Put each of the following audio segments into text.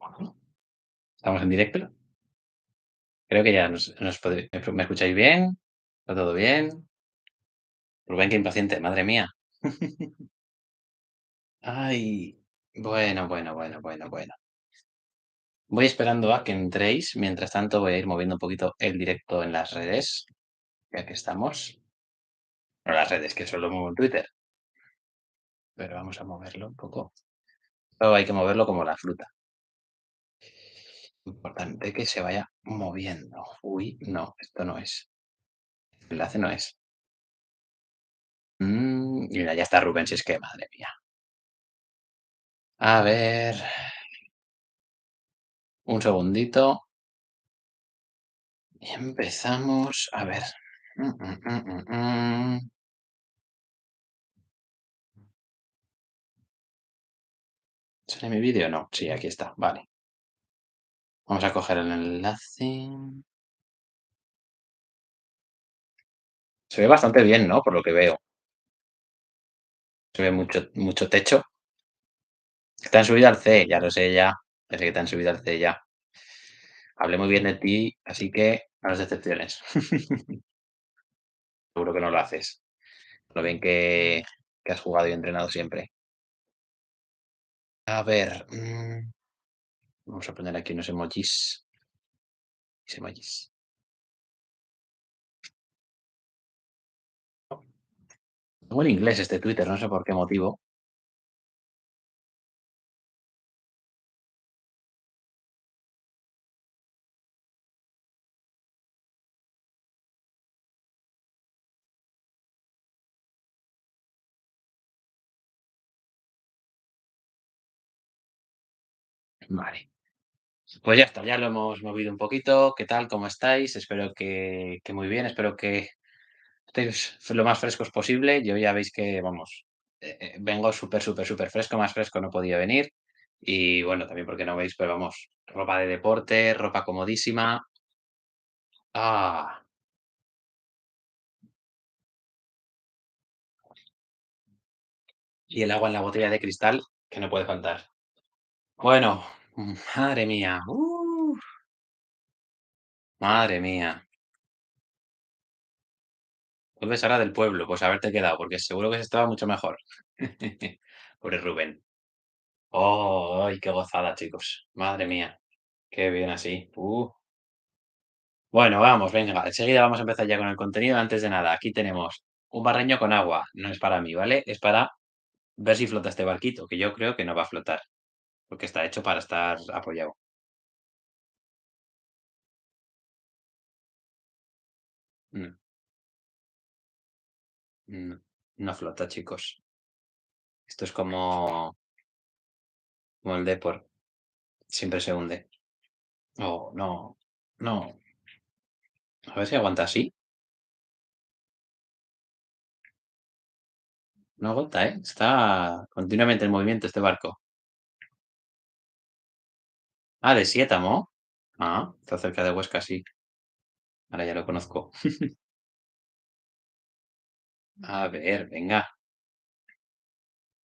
Bueno, ¿estamos en directo? Creo que ya ¿me escucháis bien? ¿Está todo bien? Rubén, qué impaciente, madre mía. Ay, bueno. Voy esperando a que entréis. Mientras tanto, voy a ir moviendo un poquito el directo en las redes, ya que estamos. No las redes, que solo muevo en Twitter, pero vamos a moverlo un poco. Todo hay que moverlo como la fruta. Importante que se vaya moviendo. Uy, no, esto no es. El enlace no es. Mira, ya está Rubén, si es que, madre mía. A ver, un segundito. Y empezamos. A ver. Mm, mm, mm, mm. ¿Sale mi vídeo? No. Sí, aquí está. Vale. Vamos a coger el enlace. Se ve bastante bien, ¿no? Por lo que veo. Se ve mucho techo. Te han subido al C, ya lo sé ya. Ya sé que te han subido al C ya. Hablé muy bien de ti, así que no nos decepciones. Seguro que no lo haces. Lo bien que has jugado y entrenado siempre. A ver. Vamos a poner aquí unos emojis. Emojis. Tengo en inglés este Twitter, no sé por qué motivo. Vale. Pues ya está, ya lo hemos movido un poquito. ¿Qué tal? ¿Cómo estáis? Espero que muy bien, espero que estéis lo más frescos posible. Yo ya veis que, vamos, vengo súper fresco, más fresco no podía venir. Y bueno, también porque no veis, pero vamos, ropa de deporte, ropa comodísima. Ah, y el agua en la botella de cristal, que no puede faltar. Bueno, madre mía, madre mía. Vuelves ahora del pueblo, pues haberte quedado, porque seguro que se estaba mucho mejor. Pobre Rubén. Oh, ay, qué gozada, chicos. Madre mía, qué bien así. Bueno, vamos, venga, enseguida vamos a empezar ya con el contenido. Antes de nada, aquí tenemos un barreño con agua. No es para mí, ¿vale? Es para ver si flota este barquito, que yo creo que no va a flotar, porque está hecho para estar apoyado. No, no, no flota, chicos. Esto es como el Depor, siempre se hunde. Oh, no, no. A ver si aguanta así. No aguanta, ¿eh? Está continuamente en movimiento este barco. Ah, de Sietamo. Ah, está cerca de Huesca, sí. Ahora ya lo conozco. A ver, venga.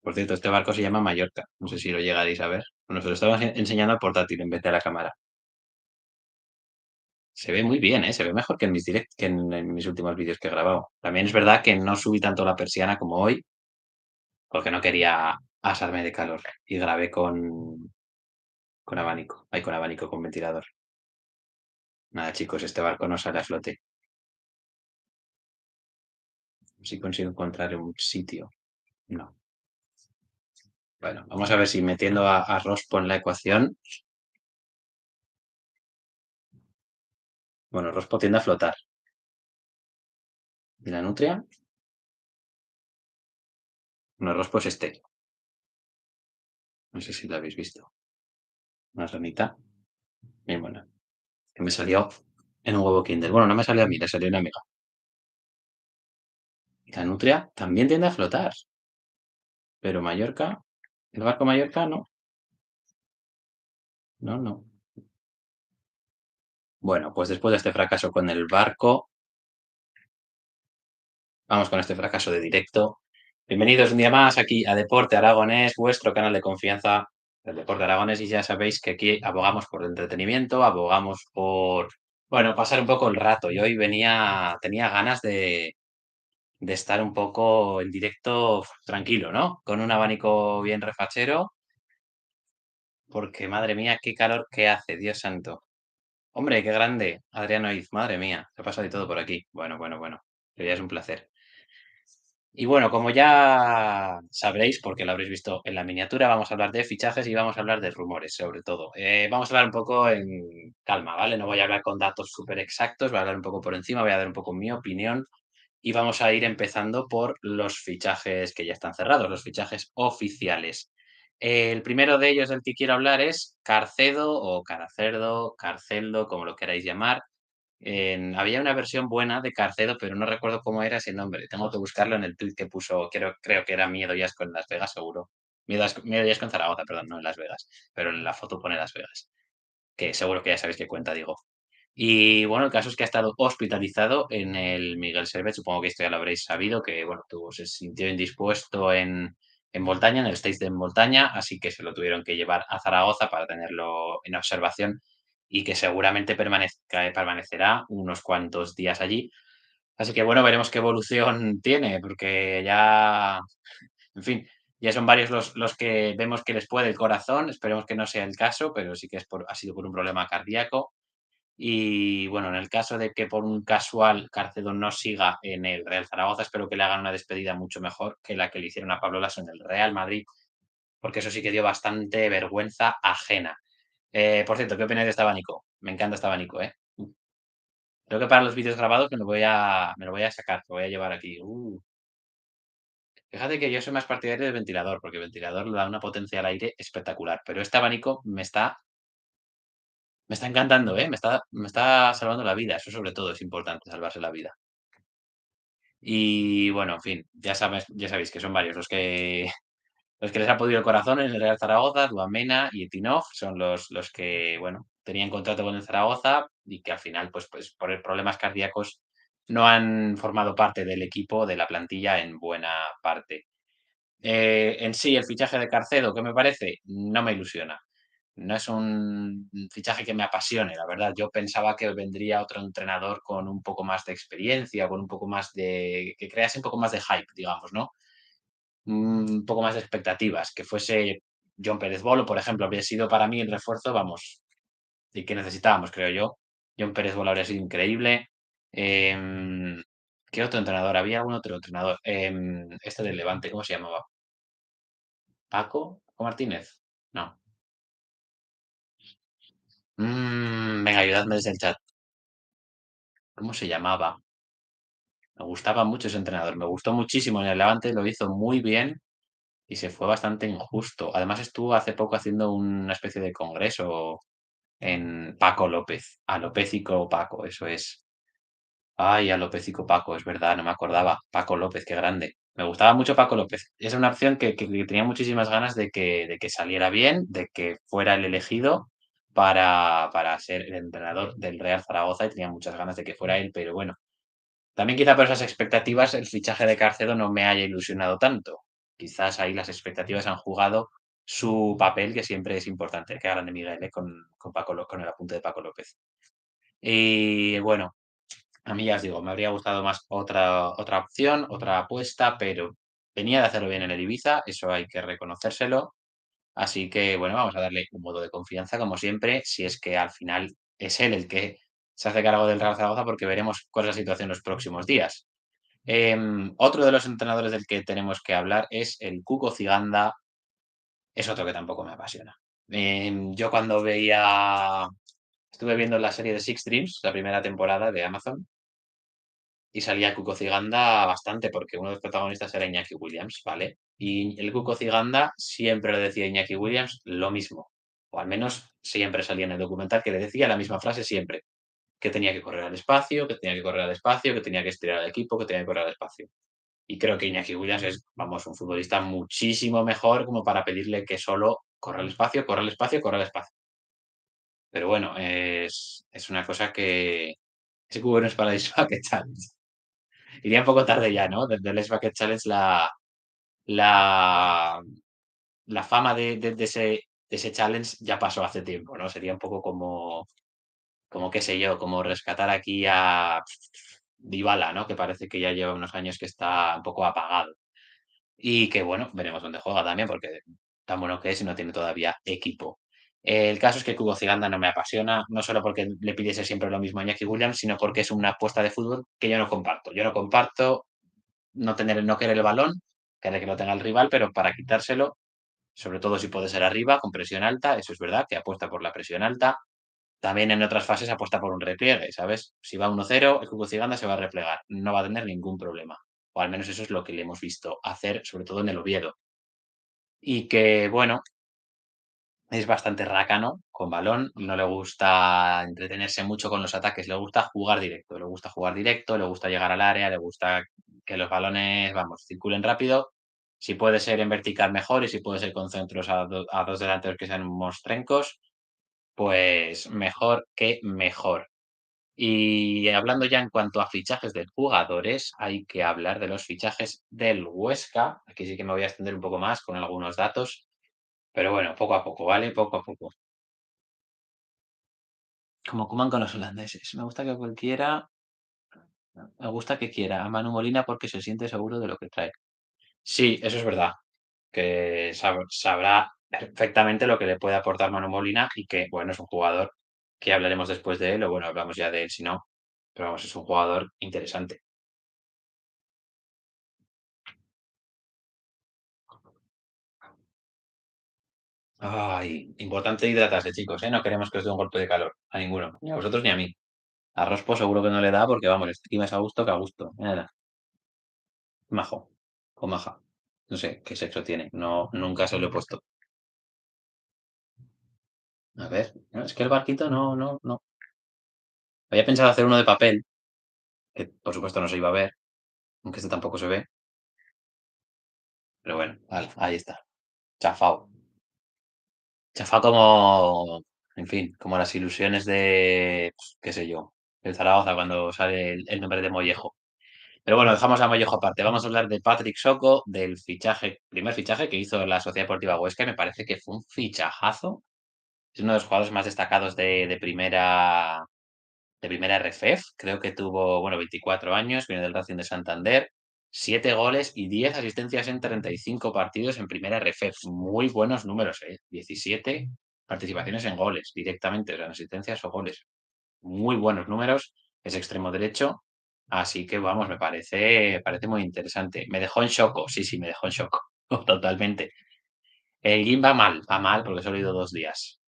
Por cierto, este barco se llama Mallorca. No sé si lo llegaréis a ver. Bueno, se lo estaba enseñando al portátil en vez de a la cámara. Se ve muy bien, ¿eh? Se ve mejor que en en mis últimos vídeos que he grabado. También es verdad que no subí tanto la persiana como hoy, porque no quería asarme de calor. Y grabé con abanico. Con abanico, con ventilador. Nada, chicos, este barco no sale a flote. Si consigo encontrar un sitio. No. Bueno, vamos a ver si metiendo a Rospo en la ecuación. Bueno, Rospo tiende a flotar. ¿Y la nutria? No, Rospo es este. No sé si lo habéis visto. Una ranita. Bien buena. Que me salió en un huevo Kinder. Bueno, no me salió a mí, le salió a una amiga. Y la nutria también tiende a flotar. Pero Mallorca, el barco Mallorca, no. No, no. Bueno, pues después de este fracaso con el barco, vamos con este fracaso de directo. Bienvenidos un día más aquí a Deporte Aragonés, vuestro canal de confianza. el deporte aragonés, y ya sabéis que aquí abogamos por el entretenimiento, abogamos por, bueno, pasar un poco el rato. Y hoy tenía ganas de estar un poco en directo tranquilo, ¿no? Con un abanico bien refachero, porque madre mía, qué calor que hace, Dios santo. Hombre, qué grande, Adriano Iz, madre mía, se ha pasado y todo por aquí. Bueno, bueno, bueno, que ya es un placer. Y bueno, como ya sabréis, porque lo habréis visto en la miniatura, vamos a hablar de fichajes y vamos a hablar de rumores, sobre todo. Vamos a hablar un poco en calma, ¿vale? No voy a hablar con datos súper exactos, voy a hablar un poco por encima, voy a dar un poco mi opinión y vamos a ir empezando por los fichajes que ya están cerrados, los fichajes oficiales. El primero de ellos del que quiero hablar es Carcedo o Caracerdo, Carceldo, como lo queráis llamar. Había una versión buena de Carcedo, pero no recuerdo cómo era ese nombre. Tengo que buscarlo en el tweet que puso, creo que era Miedo y Asco en Las Vegas, seguro. Miedo y Asco en Zaragoza, perdón, no en Las Vegas. Pero en la foto pone Las Vegas, que seguro que ya sabéis qué cuenta digo. Y bueno, el caso es que ha estado hospitalizado en el Miguel Servet. Supongo que esto ya lo habréis sabido, que bueno, se sintió indispuesto en Montaña, en el Stage de Montaña, así que se lo tuvieron que llevar a Zaragoza para tenerlo en observación y que seguramente permanecerá unos cuantos días allí. Así que bueno, veremos qué evolución tiene, porque ya, en fin, ya son varios los que vemos que les puede el corazón. Esperemos que no sea el caso, pero sí que ha sido por un problema cardíaco. Y bueno, en el caso de que por un casual Cárcedo no siga en el Real Zaragoza, espero que le hagan una despedida mucho mejor que la que le hicieron a Pablo Laso en el Real Madrid, porque eso sí que dio bastante vergüenza ajena. Por cierto, ¿qué opináis de este abanico? Me encanta este abanico, ¿eh? Creo que para los vídeos grabados me lo voy a sacar, lo voy a llevar aquí. Fíjate que yo soy más partidario del ventilador, porque el ventilador le da una potencia al aire espectacular, pero este abanico me está encantando, ¿eh? Me está salvando la vida, eso sobre todo es importante, salvarse la vida. Y bueno, en fin, ya sabéis que son varios los que les ha podido el corazón en el Real Zaragoza, Duamena y Etinov son los que, bueno, tenían contrato con el Zaragoza y que al final, pues por problemas cardíacos, no han formado parte del equipo, de la plantilla en buena parte. En sí, el fichaje de Carcedo, ¿qué me parece? No me ilusiona. No es un fichaje que me apasione, la verdad. Yo pensaba que vendría otro entrenador con un poco más de experiencia, con un poco más que crease un poco más de hype, digamos, ¿no? Un poco más de expectativas, que fuese John Pérez Bolo, por ejemplo, habría sido para mí el refuerzo, vamos, y que necesitábamos, creo yo. John Pérez Bolo habría sido increíble. Em, ¿Qué otro entrenador? Había algún otro entrenador. Este del Levante, ¿cómo se llamaba? ¿Paco Martínez? No. Venga, ayudadme desde el chat. ¿Cómo se llamaba? Me gustaba mucho ese entrenador. Me gustó muchísimo en el Levante, lo hizo muy bien y se fue bastante injusto. Además, estuvo hace poco haciendo una especie de congreso en Paco López. Alopécico Paco, eso es. Ay, Alopécico Paco, es verdad, no me acordaba. Paco López, qué grande. Me gustaba mucho Paco López. Es una opción que tenía muchísimas ganas de que saliera bien, de que fuera el elegido para ser el entrenador del Real Zaragoza y tenía muchas ganas de que fuera él, pero bueno, también quizá por esas expectativas el fichaje de Carcedo no me haya ilusionado tanto. Quizás ahí las expectativas han jugado su papel, que siempre es importante, que grande Miguel, con el apunte de Paco López. Y bueno, a mí ya os digo, me habría gustado más otra opción, otra apuesta, pero venía de hacerlo bien en el Ibiza, eso hay que reconocérselo. Así que bueno, vamos a darle un modo de confianza, como siempre, si es que al final es él el que se hace cargo del Real Zaragoza, porque veremos cuál es la situación los próximos días. Otro de los entrenadores del que tenemos que hablar es el Cuco Ciganda, es otro que tampoco me apasiona. Yo cuando estuve viendo la serie de Six Dreams, la primera temporada de Amazon, y salía Cuco Ciganda bastante, porque uno de los protagonistas era Iñaki Williams, ¿vale? Y el Cuco Ciganda siempre le decía a Iñaki Williams lo mismo, o al menos siempre salía en el documental que le decía la misma frase siempre, que tenía que correr al espacio, que tenía que correr al espacio, que tenía que estirar al equipo, que tenía que correr al espacio. Y creo que Iñaki Williams es, vamos, un futbolista muchísimo mejor como para pedirle que solo corra al espacio, corra al espacio, corra al espacio. Pero bueno, es una cosa que ese cubo no es para el Bucket Challenge. Iría un poco tarde ya, ¿no? Desde el Bucket Challenge la, la fama de ese ese challenge ya pasó hace tiempo, ¿no? Sería un poco como qué sé yo, como rescatar aquí a Dybala, ¿no? Que parece que ya lleva unos años que está un poco apagado. Y que bueno, veremos dónde juega también, porque tan bueno que es y no tiene todavía equipo. El caso es que Kubo Ciganda no me apasiona, no solo porque le pidiese siempre lo mismo a Iñaki Williams, sino porque es una apuesta de fútbol que yo no comparto. Yo no comparto no querer el balón, querer que lo tenga el rival, pero para quitárselo, sobre todo si puede ser arriba, con presión alta, eso es verdad, que apuesta por la presión alta. También en otras fases apuesta por un repliegue, ¿sabes? Si va 1-0, el Cuco Ciganda se va a replegar, no va a tener ningún problema. O al menos eso es lo que le hemos visto hacer, sobre todo en el Oviedo. Y que, bueno, es bastante rácano con balón, no le gusta entretenerse mucho con los ataques, le gusta jugar directo, le gusta jugar directo, le gusta llegar al área, le gusta que los balones, vamos, circulen rápido. Si puede ser en vertical mejor y si puede ser con centros a dos delanteros que sean mostrencos, pues mejor que mejor. Y hablando ya en cuanto a fichajes de jugadores, hay que hablar de los fichajes del Huesca. Aquí sí que me voy a extender un poco más con algunos datos, pero bueno, poco a poco, ¿vale? Poco a poco. Como Koeman con los holandeses. Me gusta que cualquiera, me gusta que quiera a Manu Molina porque se siente seguro de lo que trae. Sí, eso es verdad, que sabrá perfectamente lo que le puede aportar Manu Molina y que, bueno, es un jugador que hablaremos después de él, o bueno, hablamos ya de él si no, pero vamos, es un jugador interesante. Ay, importante hidratarse, chicos, ¿eh? No queremos que os dé un golpe de calor. A ninguno. Ni a vosotros ni a mí. A Rospo seguro que no le da porque, vamos, este clima es a gusto que a gusto. Mírala, majo. O maja. No sé qué sexo tiene. No, nunca se lo he puesto. A ver. No, es que el barquito no. Había pensado hacer uno de papel, que por supuesto no se iba a ver, aunque este tampoco se ve. Pero bueno, vale, ahí está. Chafao. Chafao como, en fin, como las ilusiones de, pues, qué sé yo, el Zaragoza cuando sale el nombre de Mollejo. Pero bueno, dejamos a Mollejo aparte. Vamos a hablar de Patrick Soco, del fichaje, primer fichaje que hizo la Sociedad Deportiva Huesca. Y me parece que fue un fichajazo. Es uno de los jugadores más destacados de primera RFEF. Creo que tuvo, bueno, 24 años, viene del Racing de Santander. 7 goles y 10 asistencias en 35 partidos en primera RFEF. Muy buenos números, ¿eh? 17 participaciones en goles directamente, o sea, en asistencias o goles. Muy buenos números, es extremo derecho, así que vamos, me parece muy interesante. Me dejó en shock, sí, sí, me dejó en shock, totalmente. El Gim va mal porque solo he ido 2 días.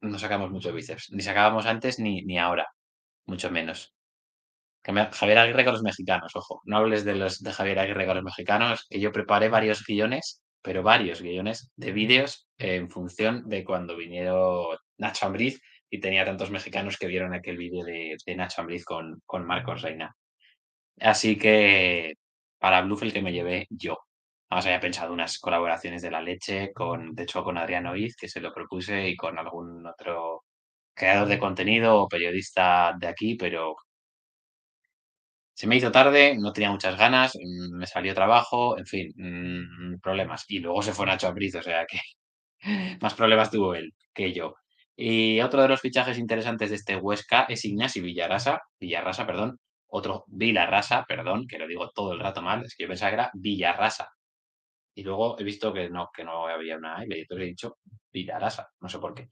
No sacamos mucho bíceps, ni sacábamos antes ni ahora, mucho menos. Javier Aguirre con los mexicanos, ojo, no hables de los de Javier Aguirre con los mexicanos, que yo preparé varios guiones, pero varios guiones de vídeos en función de cuando vinieron Nacho Ambriz y tenía tantos mexicanos que vieron aquel vídeo de Nacho Ambriz con Marcos Reina. Así que para Bluff el que me llevé yo. Además había pensado unas colaboraciones de la leche, de hecho con Adrián Oiz, que se lo propuse, y con algún otro creador de contenido o periodista de aquí, pero se me hizo tarde, no tenía muchas ganas, me salió trabajo, en fin, problemas. Y luego se fue Nacho Ambriz, o sea que más problemas tuvo él que yo. Y otro de los fichajes interesantes de este Huesca es Ignasi Villarrasa, perdón, otro Vilarrasa, perdón, que lo digo todo el rato mal, es que yo pensaba que era Villarrasa. Y luego he visto que no había una L, y entonces he dicho Vilarrasa, no sé por qué.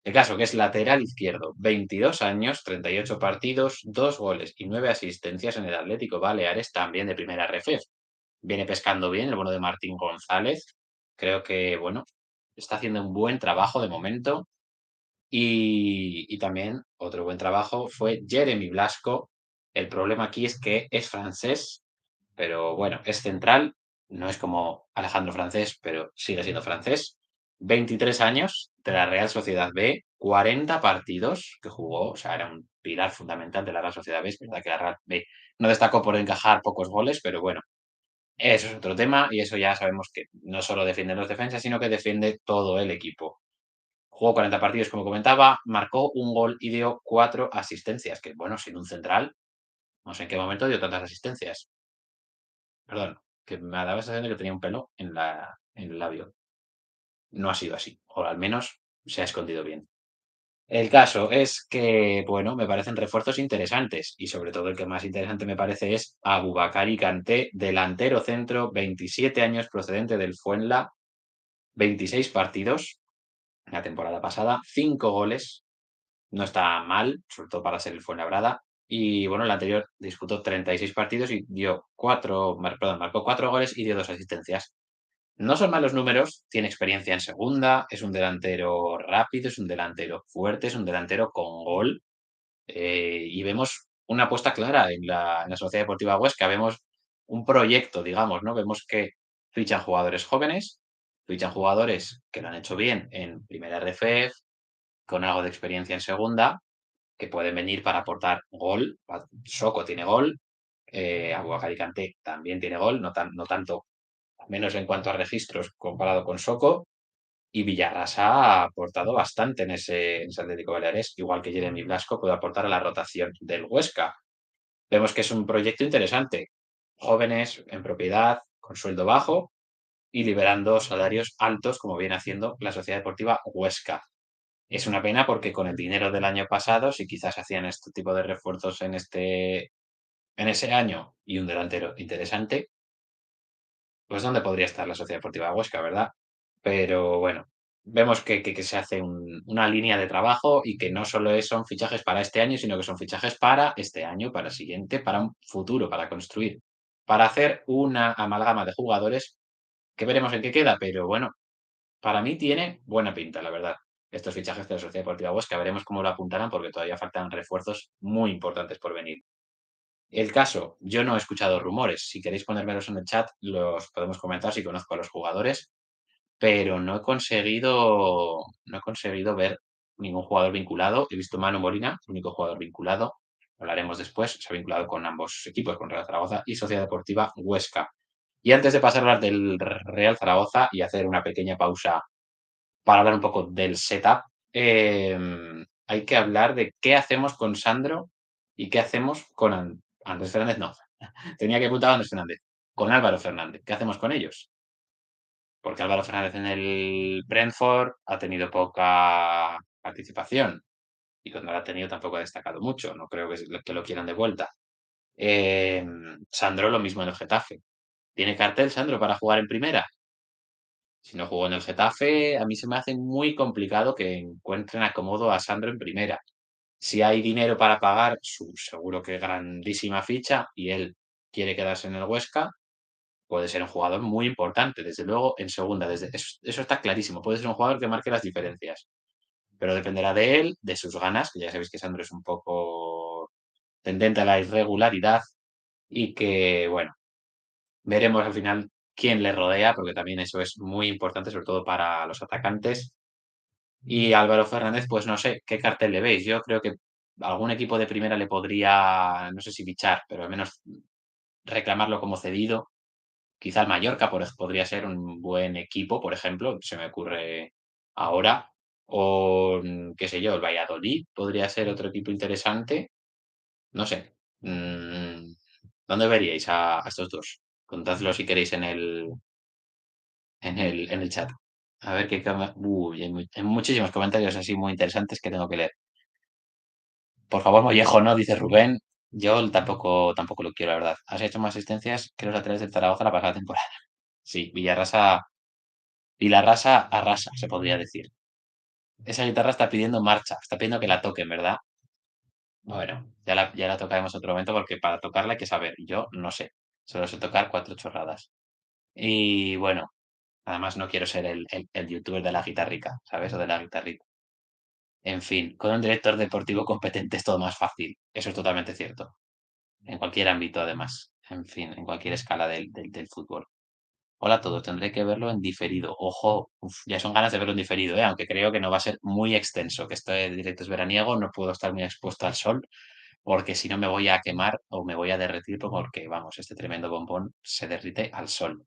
El caso que es lateral izquierdo, 22 años, 38 partidos, 2 goles y 9 asistencias en el Atlético Baleares, también de primera RFEF. Viene pescando bien el bueno de Martín González. Creo que, bueno, está haciendo un buen trabajo de momento. Y también otro buen trabajo fue Jeremy Blasco. El problema aquí es que es francés, pero bueno, es central. No es como Alejandro Francés, pero sigue siendo francés. 23 años de la Real Sociedad B, 40 partidos que jugó, o sea, era un pilar fundamental de la Real Sociedad B. Es verdad que la Real B no destacó por encajar pocos goles, pero bueno, eso es otro tema y eso ya sabemos que no solo defiende los defensas, sino que defiende todo el equipo. Jugó 40 partidos, como comentaba, marcó un gol y dio 4 asistencias, que bueno, sin un central, no sé en qué momento dio tantas asistencias. Perdón, que me daba esa sensación de que tenía un pelo en el labio. no ha sido así, o al menos se ha escondido bien. El caso es que, bueno, me parecen refuerzos interesantes y sobre todo el que más interesante me parece es Aboubakar Kanté, delantero centro, 27 años, procedente del Fuenla, 26 partidos la temporada pasada, 5 goles, no está mal, sobre todo para ser el Fuenlabrada. Y bueno, el anterior disputó 36 partidos y dio marcó 4 goles y dio 2 asistencias. No son malos números, tiene experiencia en segunda, es un delantero rápido, es un delantero fuerte, es un delantero con gol. Y vemos una apuesta clara en la Sociedad Deportiva Huesca, vemos un proyecto, digamos, ¿no? Vemos que fichan jugadores jóvenes, fichan jugadores que lo han hecho bien en primera RFEF, con algo de experiencia en segunda, que pueden venir para aportar gol. Soko tiene gol, Aboubakar Kanté también tiene gol, no tanto, al menos en cuanto a registros comparado con Soko. Y Villarrasa ha aportado bastante en ese Atlético Baleares, igual que Jeremy Blasco puede aportar a la rotación del Huesca. Vemos que es un proyecto interesante. Jóvenes en propiedad, con sueldo bajo y liberando salarios altos, como viene haciendo la Sociedad Deportiva Huesca. Es una pena porque con el dinero del año pasado, si quizás hacían este tipo de refuerzos en ese año y un delantero interesante, pues ¿dónde podría estar la Sociedad Deportiva Huesca, verdad? Pero bueno, vemos que se hace una línea de trabajo y que no solo son fichajes para este año, sino que son fichajes para este año, para el siguiente, para un futuro, para construir, para hacer una amalgama de jugadores que veremos en qué queda, pero bueno, para mí tiene buena pinta, la verdad. Estos fichajes de la Sociedad Deportiva Huesca, veremos cómo lo apuntarán porque todavía faltan refuerzos muy importantes por venir. El caso, yo no he escuchado rumores. Si queréis ponérmelos en el chat, los podemos comentar si conozco a los jugadores, pero no he conseguido ver ningún jugador vinculado. He visto Manu Molina, el único jugador vinculado. Hablaremos después. Se ha vinculado con ambos equipos, con Real Zaragoza y Sociedad Deportiva Huesca. Y antes de pasar a hablar del Real Zaragoza y hacer una pequeña pausa para hablar un poco del setup, hay que hablar de qué hacemos con Sandro y qué hacemos con Andrés Fernández. No, tenía que apuntar a Andrés Fernández. Con Álvaro Fernández. ¿Qué hacemos con ellos? Porque Álvaro Fernández en el Brentford ha tenido poca participación y cuando la ha tenido tampoco ha destacado mucho. No creo que lo quieran de vuelta. Sandro lo mismo en el Getafe. ¿Tiene cartel Sandro para jugar en primera? Si no jugó en el Getafe, a mí se me hace muy complicado que encuentren acomodo a Sandro en primera. Si hay dinero para pagar su seguro que grandísima ficha y él quiere quedarse en el Huesca, puede ser un jugador muy importante, desde luego en segunda. Eso está clarísimo. Puede ser un jugador que marque las diferencias. Pero dependerá de él, de sus ganas, que ya sabéis que Sandro es un poco tendente a la irregularidad y que, bueno, veremos al final quién le rodea, porque también eso es muy importante, sobre todo para los atacantes. Y Álvaro Fernández, pues no sé qué cartel le veis. Yo creo que algún equipo de primera le podría, no sé si fichar, pero al menos reclamarlo como cedido. Quizá el Mallorca podría ser un buen equipo, por ejemplo, se me ocurre ahora. O, qué sé yo, el Valladolid podría ser otro equipo interesante. No sé. ¿Dónde veríais a estos dos? Contadlo si queréis en el chat. A ver qué. Uy, hay muchísimos comentarios así muy interesantes que tengo que leer. Por favor, Mollejo, ¿no? Dice Rubén. Yo tampoco lo quiero, la verdad. Has hecho más asistencias que los laterales del Zaragoza la pasada temporada. Sí, Villarrasa arrasa, se podría decir. Esa guitarra está pidiendo marcha, está pidiendo que la toquen, ¿verdad? Bueno, ya la tocaremos otro momento porque para tocarla hay que saber. Yo no sé, solo sé tocar cuatro chorradas. Y bueno, además no quiero ser el youtuber de la guitarrica, ¿sabes? O de la guitarrita. En fin, con un director deportivo competente es todo más fácil. Eso es totalmente cierto. En cualquier ámbito, además. En fin, en cualquier escala del fútbol. Hola a todos, tendré que verlo en diferido. Ojo, ya son ganas de verlo en diferido, ¿eh? Aunque creo que no va a ser muy extenso, que este directo es veraniego, no puedo estar muy expuesto al sol, porque si no me voy a quemar o me voy a derretir, porque vamos, este tremendo bombón se derrite al sol.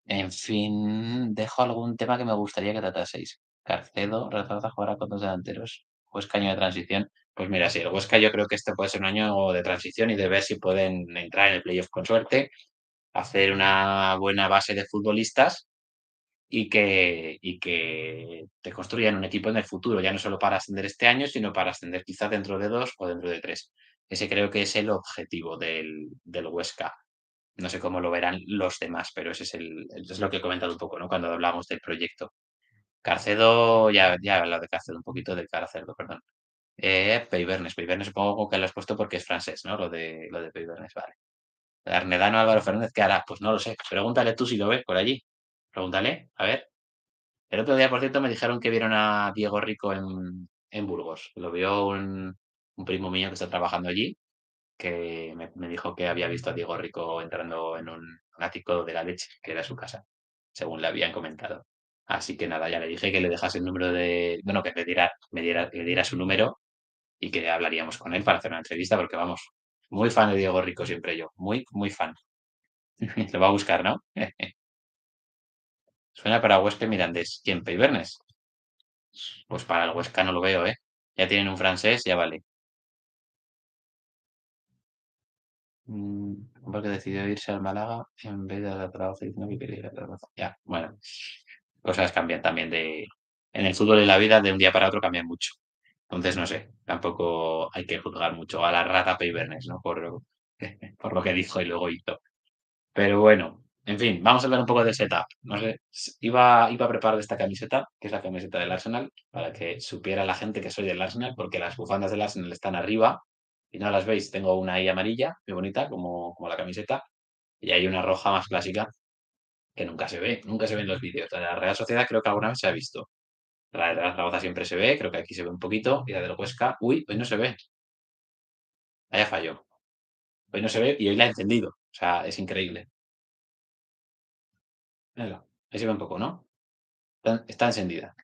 En fin, dejo algún tema que me gustaría que trataseis. Carcedo, Retraza jugará con dos delanteros. Huesca año de transición. Pues mira, sí, el Huesca yo creo que este puede ser un año de transición y de ver si pueden entrar en el playoff con suerte, hacer una buena base de futbolistas y que te construyan un equipo en el futuro, ya no solo para ascender este año, sino para ascender quizá dentro de 2 o dentro de 3. Ese creo que es el objetivo del Huesca. No sé cómo lo verán los demás, pero ese es lo que he comentado un poco, ¿no? Cuando hablamos del proyecto. Carcedo, ya he hablado de Carcedo, un poquito de Carcedo, perdón. Peibernes, Peibernes supongo que lo has puesto porque es francés, ¿no? Lo de Peibernes, vale. Arnedano Álvaro Fernández, ¿qué hará? Pues no lo sé. Pregúntale tú si lo ves por allí. Pregúntale, a ver. El otro día, por cierto, me dijeron que vieron a Diego Rico en Burgos. Lo vio un primo mío que está trabajando allí, que me dijo que había visto a Diego Rico entrando en un ático de la leche, que era su casa, según le habían comentado. Así que nada, ya le dije que le dejase el número de, bueno, que le diera su número y que hablaríamos con él para hacer una entrevista, porque vamos, muy fan de Diego Rico siempre yo, muy, muy fan. Lo va a buscar, ¿no? Suena para Huesca y Mirandés. ¿Quién? ¿Peibernes? Pues para el Huesca no lo veo, ¿eh? Ya tienen un francés, ya vale. Mm, Porque decidió irse al Málaga en vez de la trabajo diciendo que quería ir a Zaragoza. Ya, bueno, cosas cambian también en el fútbol y la vida de un día para otro cambian mucho. Entonces, no sé, tampoco hay que juzgar mucho a la rata Peibernes, ¿no? Por lo que dijo y luego hizo. Pero bueno, en fin, vamos a hablar un poco del setup. No sé, iba a preparar esta camiseta, que es la camiseta del Arsenal, para que supiera la gente que soy del Arsenal, porque las bufandas del Arsenal están arriba y no las veis. Tengo una ahí amarilla, muy bonita, como la camiseta, y hay una roja más clásica que nunca se ve en los vídeos. La de la Real Sociedad creo que alguna vez se ha visto. La de la Zaragoza siempre se ve, creo que aquí se ve un poquito, y la del Huesca, uy, hoy no se ve, vaya fallo. Hoy no se ve y hoy la he encendido. O sea, es increíble. Mírala, ahí se ve un poco, ¿no? Está encendida.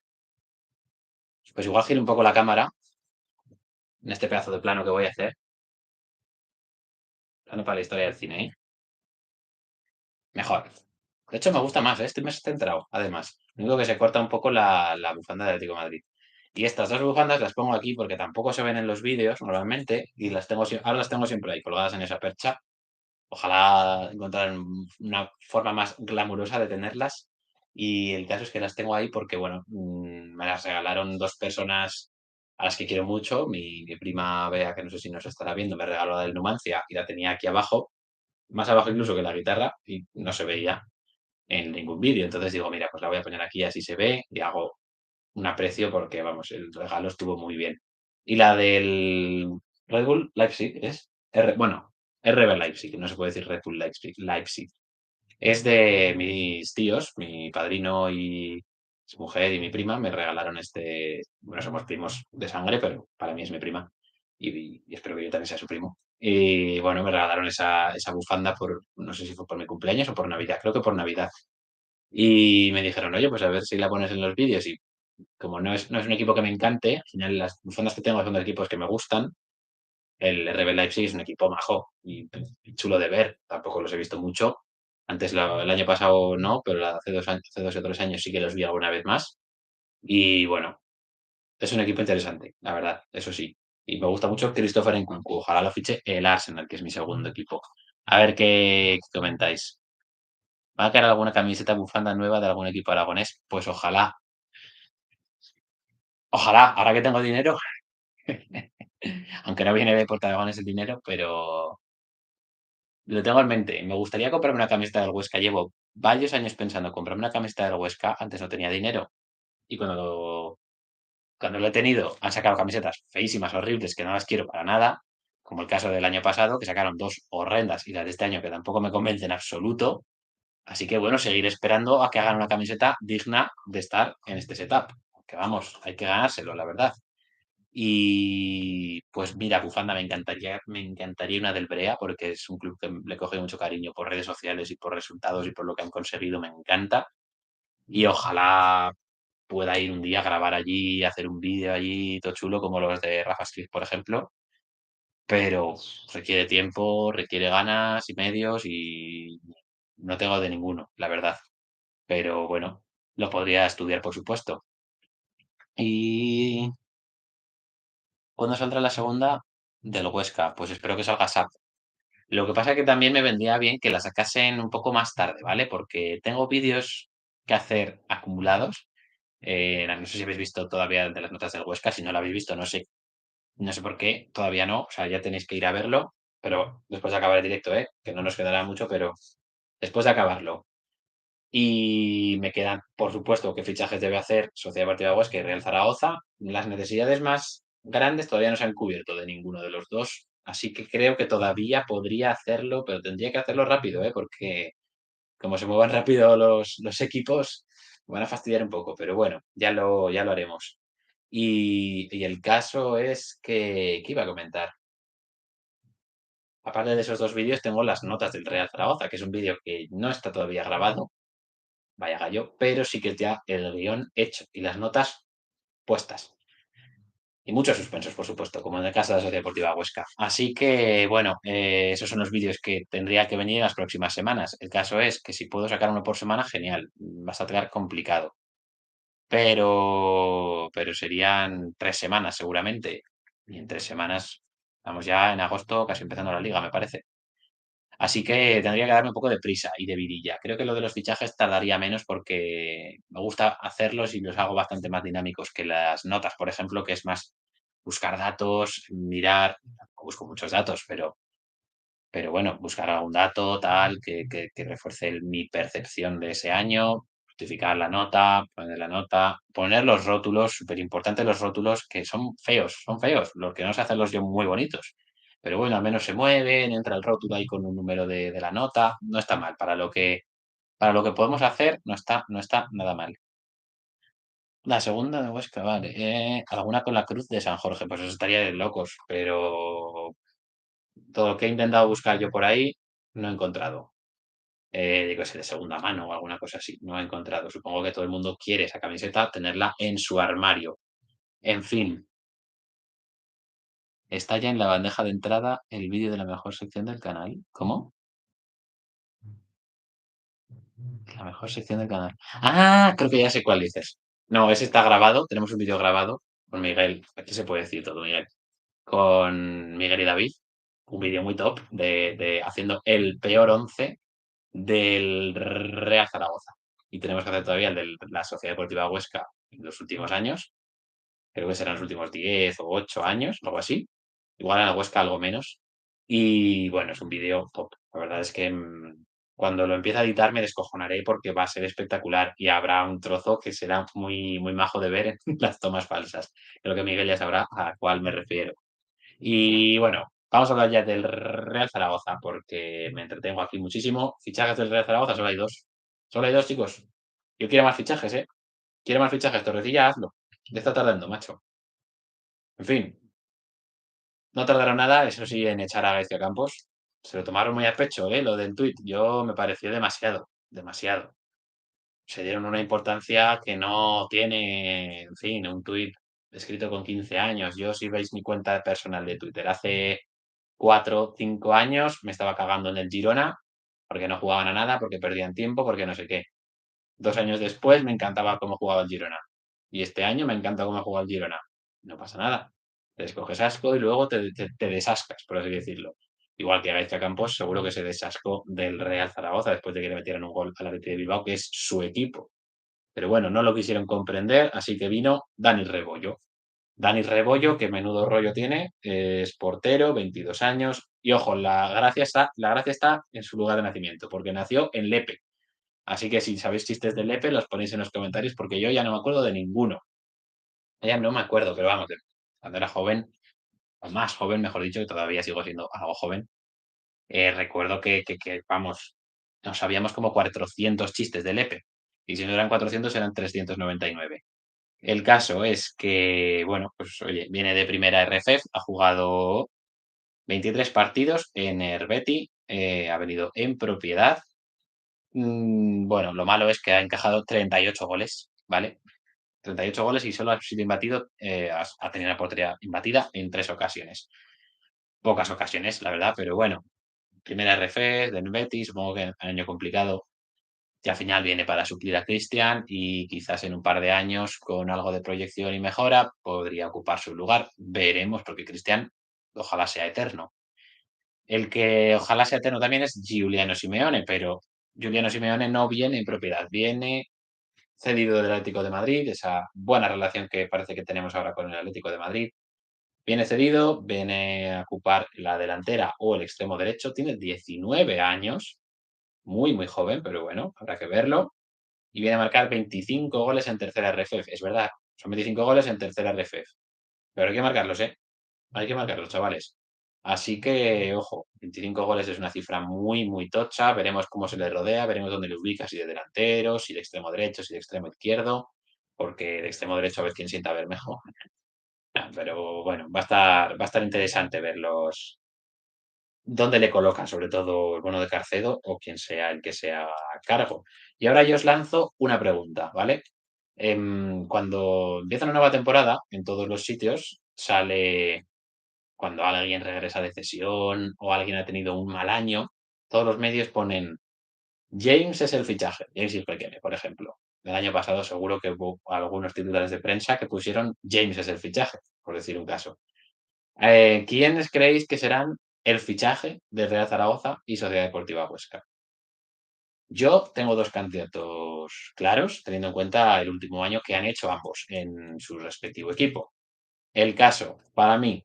Pues igual giro un poco la cámara en este pedazo de plano que voy a hacer. Plano para la historia del cine, ¿eh? Mejor. De hecho, me gusta más, ¿eh? Estoy más centrado, además. Lo único que se corta un poco la bufanda de Atlético de Madrid. Y estas dos bufandas las pongo aquí porque tampoco se ven en los vídeos normalmente y ahora las tengo siempre ahí colgadas en esa percha. Ojalá encontrar una forma más glamurosa de tenerlas. Y el caso es que las tengo ahí porque, bueno, me las regalaron dos personas a las que quiero mucho. Mi prima Bea, que no sé si nos estará viendo, me regaló la del Numancia y la tenía aquí abajo, más abajo incluso que la guitarra, y no se veía en ningún vídeo. Entonces digo, mira, pues la voy a poner aquí, así se ve, y hago un aprecio porque, vamos, el regalo estuvo muy bien. Y la del Red Bull Leipzig es, bueno, RB Leipzig, no se puede decir Red Bull Leipzig. Es de mis tíos, mi padrino y su mujer y mi prima me regalaron bueno, somos primos de sangre, pero para mí es mi prima y espero que yo también sea su primo. Y bueno, me regalaron esa bufanda no sé si fue por mi cumpleaños o por Navidad, creo que por Navidad. Y me dijeron, oye, pues a ver si la pones en los vídeos. Y como no es un equipo que me encante, al final las bufandas que tengo son de equipos que me gustan. El RB Leipzig es un equipo majo y chulo de ver. Tampoco los he visto mucho. Antes, el año pasado no, pero hace 2 o 3 años sí que los vi alguna vez más. Y bueno, es un equipo interesante, la verdad, eso sí. Y me gusta mucho Christopher Nkunku. Ojalá lo fiche el Arsenal, que es mi segundo equipo. A ver qué comentáis. ¿Va a quedar alguna camiseta bufanda nueva de algún equipo aragonés? Pues ojalá. Ojalá, ahora que tengo dinero, aunque no viene de Puerto Aragones el dinero, pero lo tengo en mente. Me gustaría comprarme una camiseta del Huesca. Llevo varios años pensando comprarme una camiseta del Huesca. Antes no tenía dinero. Y cuando lo he tenido, han sacado camisetas feísimas, horribles, que no las quiero para nada. Como el caso del año pasado, que sacaron dos horrendas y las de este año que tampoco me convencen en absoluto. Así que bueno, seguir esperando a que hagan una camiseta digna de estar en este setup. Que vamos, hay que ganárselo, la verdad. Y pues mira, bufanda, me encantaría una del Brea porque es un club que le coge mucho cariño por redes sociales y por resultados y por lo que han conseguido, me encanta. Y ojalá pueda ir un día a grabar allí, hacer un vídeo allí, todo chulo, como los de Rafa Skills, por ejemplo. Pero requiere tiempo, requiere ganas y medios y no tengo de ninguno, la verdad. Pero bueno, lo podría estudiar, por supuesto. ¿Y cuándo saldrá la segunda del Huesca? Pues espero que salga SAP. Lo que pasa es que también me vendría bien que la sacasen un poco más tarde, ¿vale? Porque tengo vídeos. que hacer acumulados. No sé si habéis visto todavía de las notas del Huesca, si no lo habéis visto, no sé por qué, todavía no, o sea, ya tenéis que ir a verlo, pero después de acabar el directo, que no nos quedará mucho, pero después de acabarlo. Y me quedan, por supuesto, qué fichajes debe hacer Sociedad Deportiva Huesca y Real Zaragoza. Las necesidades más grandes todavía no se han cubierto de ninguno de los dos, así que creo que todavía podría hacerlo, pero tendría que hacerlo rápido, porque como se muevan rápido los equipos, me van a fastidiar un poco, pero bueno, ya lo haremos. Y el caso es que, ¿qué iba a comentar? Aparte de esos dos vídeos, tengo las notas del Real Zaragoza, que es un vídeo que no está todavía grabado, vaya gallo, pero sí que ya el guión hecho y las notas puestas. Y muchos suspensos, por supuesto, como en el caso de la Sociedad Deportiva Huesca. Así que, bueno, esos son los vídeos que tendría que venir en las próximas semanas. El caso es que si puedo sacar uno por semana, genial. Va a estar complicado. Pero serían 3 semanas seguramente. Y en 3 semanas, estamos ya en agosto, casi empezando la liga, me parece. Así que tendría que darme un poco de prisa y de vidilla. Creo que lo de los fichajes tardaría menos porque me gusta hacerlos y los hago bastante más dinámicos que las notas, por ejemplo, que es más buscar datos, mirar, tampoco busco muchos datos, pero bueno, buscar algún dato tal que refuerce mi percepción de ese año, justificar la nota, poner los rótulos, súper importante los rótulos que son feos, los que no sé hacerlos yo muy bonitos. Pero bueno, al menos se mueven, entra el rótulo ahí con un número de la nota, no está mal. Para lo que podemos hacer, no está nada mal. La segunda de Huesca, vale. Alguna con la cruz de San Jorge, pues eso estaría de locos, pero todo lo que he intentado buscar yo por ahí, no he encontrado. Yo qué sé, de segunda mano o alguna cosa así, no he encontrado. Supongo que todo el mundo quiere esa camiseta, tenerla en su armario. En fin, está ya en la bandeja de entrada el vídeo de la mejor sección del canal. ¿Cómo? La mejor sección del canal. Ah, creo que ya sé cuál dices. No, ese está grabado, tenemos un vídeo grabado con Miguel. Aquí se puede decir todo, Miguel. Con Miguel y David. Un vídeo muy top de haciendo el peor 11 del Real Zaragoza. Y tenemos que hacer todavía el de la Sociedad Deportiva Huesca en los últimos años. Creo que serán los últimos 10 o 8 años, algo así. Igual en la Huesca algo menos. Y bueno, es un vídeo top. La verdad es que cuando lo empiece a editar me descojonaré porque va a ser espectacular y habrá un trozo que será muy, muy majo de ver en las tomas falsas. Creo que Miguel ya sabrá a cuál me refiero. Y bueno, vamos a hablar ya del Real Zaragoza porque me entretengo aquí muchísimo. Fichajes del Real Zaragoza, solo hay dos. Solo hay dos, chicos. Yo quiero más fichajes, ¿eh? Quiero más fichajes. Torrecilla, hazlo. Ya está tardando, macho. En fin, no tardaron nada, eso sí, en echar a García Campos. Se lo tomaron muy a pecho, lo del tuit. Yo me pareció demasiado, demasiado. Se dieron una importancia que no tiene, en fin, un tuit escrito con 15 años. Yo, si veis mi cuenta personal de Twitter hace 4 o 5 años, me estaba cagando en el Girona porque no jugaban a nada, porque perdían tiempo, porque no sé qué. 2 años después me encantaba cómo jugaba el Girona. Y este año me encanta cómo juega el Girona. No pasa nada. Te escoges asco y luego te desascas, por así decirlo. Igual que Gaizka Campos, seguro que se desascó del Real Zaragoza después de que le metieran un gol al Athletic de Bilbao, que es su equipo. Pero bueno, no lo quisieron comprender, así que vino Dani Rebollo. Dani Rebollo, que menudo rollo tiene, es portero, 22 años. Y ojo, la gracia está en su lugar de nacimiento, porque nació en Lepe. Así que si sabéis chistes de Lepe, los ponéis en los comentarios, porque yo ya no me acuerdo de ninguno. Ya no me acuerdo, pero vamos, cuando era joven, o más joven, mejor dicho, que todavía sigo siendo algo joven, recuerdo que, vamos, nos sabíamos como 400 chistes de Lepe. Y si no eran 400, eran 399. El caso es que, bueno, pues oye, viene de primera RFEF, ha jugado 23 partidos en Herbeti, ha venido en propiedad. Bueno, lo malo es que ha encajado 38 goles, ¿vale? 38 goles y solo ha sido imbatido, ha tenido la portería imbatida en 3 ocasiones. Pocas ocasiones, la verdad, pero bueno, primera RFEF del Betis, supongo que año complicado, que al final viene para suplir a Cristian y quizás en un par de años, con algo de proyección y mejora, podría ocupar su lugar. Veremos, porque Cristian ojalá sea eterno. El que ojalá sea eterno también es Giuliano Simeone, pero Giuliano Simeone no viene en propiedad, viene. cedido del Atlético de Madrid, esa buena relación que parece que tenemos ahora con el Atlético de Madrid. Viene cedido, viene a ocupar la delantera o el extremo derecho, tiene 19 años, muy, muy joven, pero bueno, habrá que verlo. Y viene a marcar 25 goles en tercera RFEF. Es verdad, son 25 goles en tercera RFEF. Pero hay que marcarlos, ¿eh? Hay que marcarlos, chavales. Así que, ojo, 25 goles es una cifra muy, muy tocha. Veremos cómo se le rodea, veremos dónde le ubica, si de delantero, si de extremo derecho, si de extremo izquierdo, porque de extremo derecho a ver quién sienta a Bermejo. Pero bueno, va a estar interesante verlos dónde le colocan, sobre todo el bueno de Carcedo o quien sea el que sea a cargo. Y ahora yo os lanzo una pregunta, ¿vale? Cuando empieza una nueva temporada, en todos los sitios sale cuando alguien regresa de cesión o alguien ha tenido un mal año, todos los medios ponen James es el fichaje, James Ipequeme, por ejemplo. El año pasado seguro que hubo algunos titulares de prensa que pusieron James es el fichaje, por decir un caso. ¿Quiénes creéis que serán el fichaje de Real Zaragoza y Sociedad Deportiva Huesca? Yo tengo dos candidatos claros, teniendo en cuenta el último año que han hecho ambos en su respectivo equipo. El caso, para mí,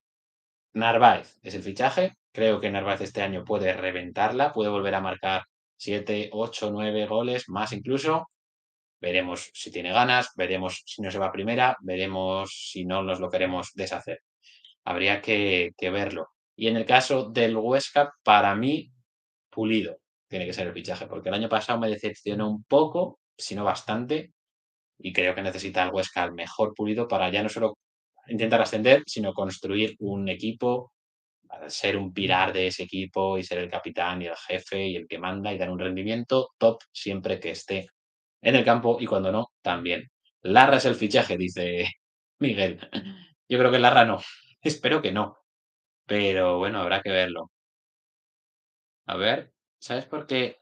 Narváez es el fichaje. Creo que Narváez este año puede reventarla, puede volver a marcar 7, 8, 9 goles, más incluso. Veremos si tiene ganas, veremos si no se va a primera, veremos si no nos lo queremos deshacer. Habría que verlo. Y en el caso del Huesca, para mí, Pulido tiene que ser el fichaje, porque el año pasado me decepcionó un poco, si no bastante, y creo que necesita el Huesca el mejor Pulido para ya no solo intentar ascender, sino construir un equipo, para ser un pilar de ese equipo y ser el capitán y el jefe y el que manda y dar un rendimiento top siempre que esté en el campo y cuando no, también. Larra es el fichaje, dice Miguel. Yo creo que Larra no. Espero que no. Pero bueno, habrá que verlo. A ver, ¿sabes por qué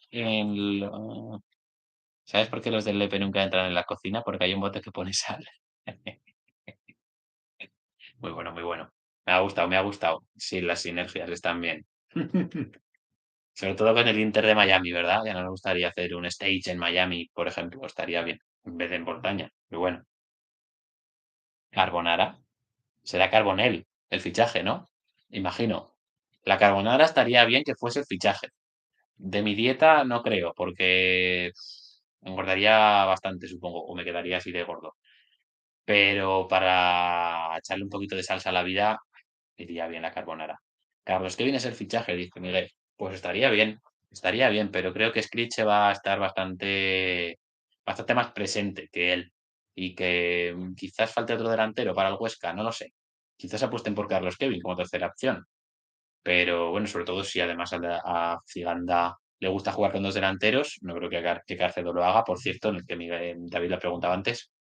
¿sabes por qué los del Lepe nunca entran en la cocina? Porque hay un bote que pone sal. Muy bueno, muy bueno. Me ha gustado, me ha gustado. Sí, las sinergias están bien. Sobre todo con el Inter de Miami, ¿verdad? Ya no nos gustaría hacer un stage en Miami, por ejemplo, estaría bien, en vez de en Montaña. Pero bueno, Carbonara. Será Carbonell el fichaje, ¿no? Imagino. La carbonara estaría bien que fuese el fichaje. De mi dieta no creo, porque engordaría bastante, supongo, o me quedaría así de gordo. Pero para echarle un poquito de salsa a la vida, iría bien la carbonara. Carlos, ¿qué viene a ser fichaje? Dice Miguel. Pues estaría bien, pero creo que Scritch va a estar bastante más presente que él. Y que quizás falte otro delantero para el Huesca, no lo sé. Quizás apuesten por Carlos Kevin como tercera opción. Pero bueno, sobre todo si además a Ciganda le gusta jugar con dos delanteros, no creo que Cárcedo lo haga, por cierto, en el que David le preguntaba antes,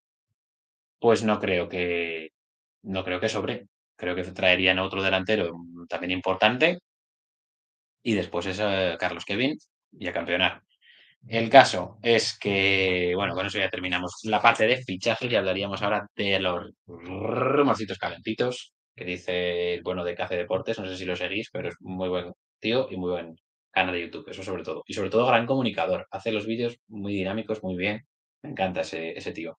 pues no creo que sobre. Creo que traerían a otro delantero también importante y después es Carlos Kevin y a campeonar. El caso es que, bueno, con eso ya terminamos la parte de fichajes y hablaríamos ahora de los rumorcitos calentitos que dice el bueno de Cace Deportes. No sé si lo seguís, pero es muy buen tío y muy buen canal de YouTube, eso sobre todo. Y sobre todo gran comunicador. Hace los vídeos muy dinámicos, muy bien. Me encanta ese tío.